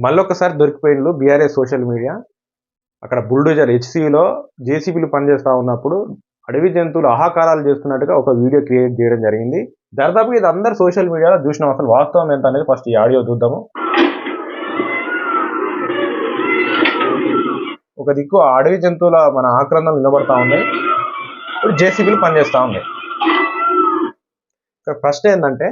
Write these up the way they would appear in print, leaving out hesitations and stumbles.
మళ్ళొకసారి దొరికిపోయిండ్లు BRS social media. అక్కడ bulldozer హెచ్‌సీలో జేసీబీలు పనిచేస్తా ఉన్నప్పుడు అడవి జంతువులు ఆహాకారాలు చేస్తున్నట్టుగా ఒక వీడియో క్రియేట్ చేయడం జరిగింది. దాదాపుగా ఇది అందరు సోషల్ మీడియాలో చూసినాం. అసలు వాస్తవం ఎంత అనేది ఫస్ట్ ఈ ఆడియో చూద్దాము. ఒక దిక్కు అడవి జంతువుల మన ఆక్రందనలు నిలబడతా ఉన్నాయి. ఇప్పుడు జేసీబీలు పనిచేస్తా ఉన్నాయి. ఇక్కడ ప్రశ్న ఏంటంటే,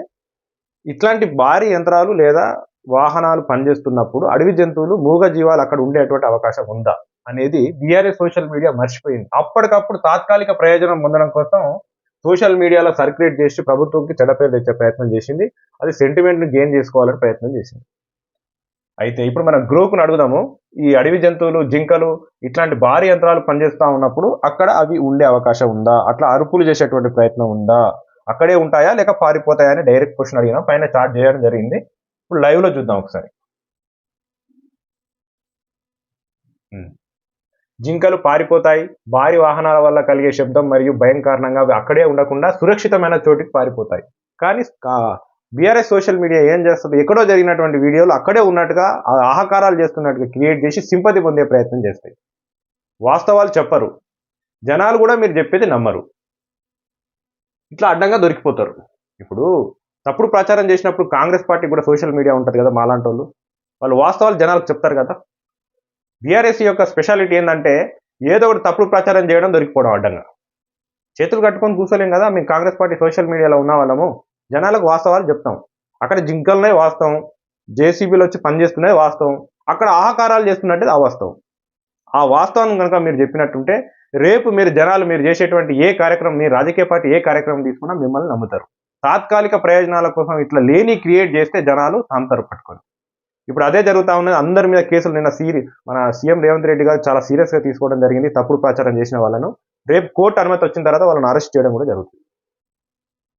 ఇట్లాంటి భారీ యంత్రాలు లేదా వాహనాలు పనిచేస్తున్నప్పుడు అడవి జంతువులు మూగ జీవాలు అక్కడ ఉండేటువంటి అవకాశం ఉందా అనేది బీఆర్ఎస్ సోషల్ మీడియా మర్చిపోయింది. అప్పటికప్పుడు తాత్కాలిక ప్రయోజనం పొందడం కోసం సోషల్ మీడియాలో సర్క్యులేట్ చేసి ప్రభుత్వంకి చెడ్డ పేరు తెచ్చే ప్రయత్నం చేసింది. అది సెంటిమెంట్ని గెయిన్ చేసుకోవాలని ప్రయత్నం చేసింది. అయితే ఇప్పుడు మనం గ్రోకును అడుగుదాము. ఈ అడవి జంతువులు, జింకలు ఇట్లాంటి భారీ యంత్రాలు పనిచేస్తూ ఉన్నప్పుడు అక్కడ అవి ఉండే అవకాశం ఉందా? అట్లా అరుపులు చేసేటువంటి ప్రయత్నం ఉందా? అక్కడే ఉంటాయా లేక పారిపోతాయా అని డైరెక్ట్ క్వశ్చన్ అడిగినా పైన చార్ట్ చేయడం జరిగింది. ఇప్పుడు లైవ్ లో చూద్దాం ఒకసారి. జింకలు పారిపోతాయి. భారీ వాహనాల వల్ల కలిగే శబ్దం మరియు భయం కారణంగా అవి అక్కడే ఉండకుండా సురక్షితమైన చోటికి పారిపోతాయి. కానీ బీఆర్ఎస్ సోషల్ మీడియా ఏం చేస్తుంది, ఎక్కడో జరిగినటువంటి వీడియోలు అక్కడే ఉన్నట్టుగా ఆహాకారాలు చేస్తున్నట్టుగా క్రియేట్ చేసి సింపతి పొందే ప్రయత్నం చేస్తాయి. వాస్తవాలు చెప్పరు. జనాలు కూడా మీరు చెప్పేది నమ్మరు. ఇట్లా అడ్డంగా దొరికిపోతారు. ఇప్పుడు తప్పుడు ప్రచారం చేసినప్పుడు కాంగ్రెస్ పార్టీ కూడా సోషల్ మీడియా ఉంటుంది కదా, మాలాంటి వాళ్ళు వాస్తవాలు జనాలకు చెప్తారు కదా. బీఆర్ఎస్ యొక్క స్పెషాలిటీ ఏంటంటే ఏదో ఒకటి తప్పుడు ప్రచారం చేయడం, దొరికిపోవడం అడ్డంగా. చేతులు కట్టుకొని కూర్చోలేం కదా. మేము కాంగ్రెస్ పార్టీ సోషల్ మీడియాలో ఉన్న వాళ్ళము జనాలకు వాస్తవాలు చెప్తాం. అక్కడ జింకలనే వాస్తవం, జేసీబీలు వచ్చి పనిచేస్తున్నది వాస్తవం, అక్కడ ఆహాకారాలు చేస్తున్నట్టు అవాస్తవం. ఆ వాస్తవం కనుక మీరు చెప్పినట్టుంటే రేపు మీరు చేసేటువంటి ఏ కార్యక్రమం, మీ రాజకీయ పార్టీ ఏ కార్యక్రమం తీసుకున్నా మిమ్మల్ని నమ్ముతారు. తాత్కాలిక ప్రయోజనాల కోసం ఇట్లా లేని క్రియేట్ చేస్తే జనాలు తాంతారు పట్టుకొని. ఇప్పుడు అదే జరుగుతూ ఉన్నది. అందరి మీద కేసులు నిన్న మన సీఎం రేవంత్ రెడ్డి గారు చాలా సీరియస్గా తీసుకోవడం జరిగింది. తప్పుడు ప్రచారం చేసిన వాళ్ళను రేపు కోర్టు అనుమతి వచ్చిన తర్వాత వాళ్ళని అరెస్ట్ చేయడం కూడా జరుగుతుంది.